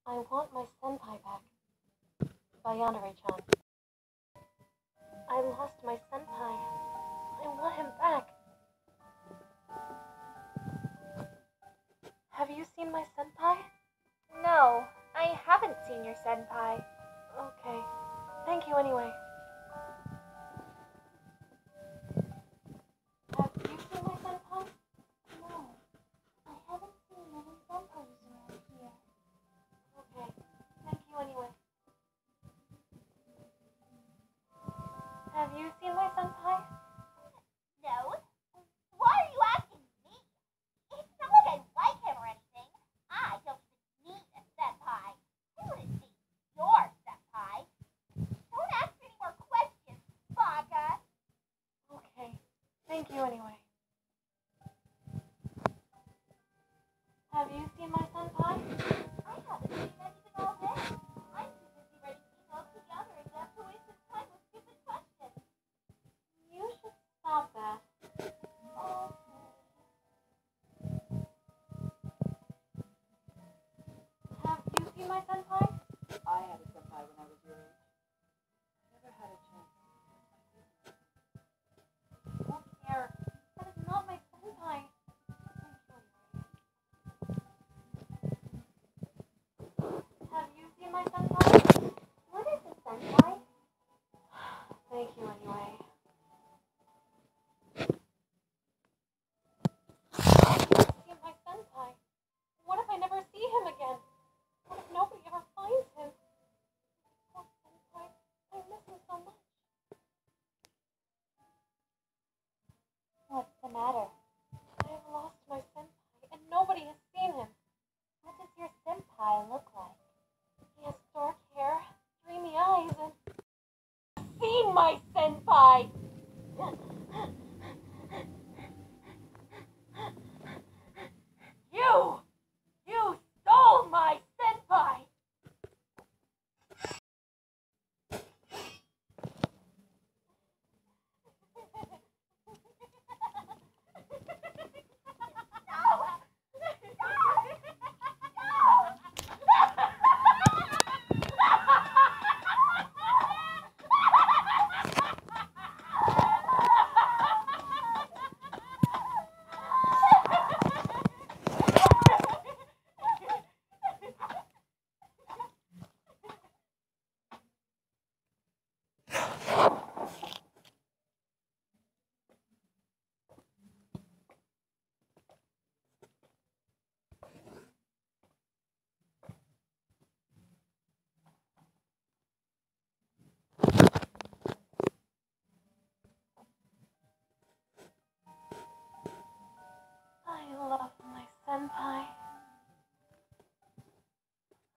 I want my senpai back. By Yandere-chan. I lost my senpai. I want him back. Have you seen my senpai? No, I haven't seen your senpai. Okay. Thank you anyway. Have you seen my senpai? No, I haven't seen any senpais around here. Okay. Thank you anyway. Have you seen my senpai? No. Why are you asking me? It's not like I like him or anything. I don't even need a senpai. I wouldn't be your senpai. Don't ask me any more questions, Baka. Okay. Thank you anyway. Have you seen my senpai? I haven't seen anything all day. I'm too busy writing emails to Yonder and Jeff to waste his time with stupid questions. You should stop that. Have you seen my senpai? I had a senpai when I was your age.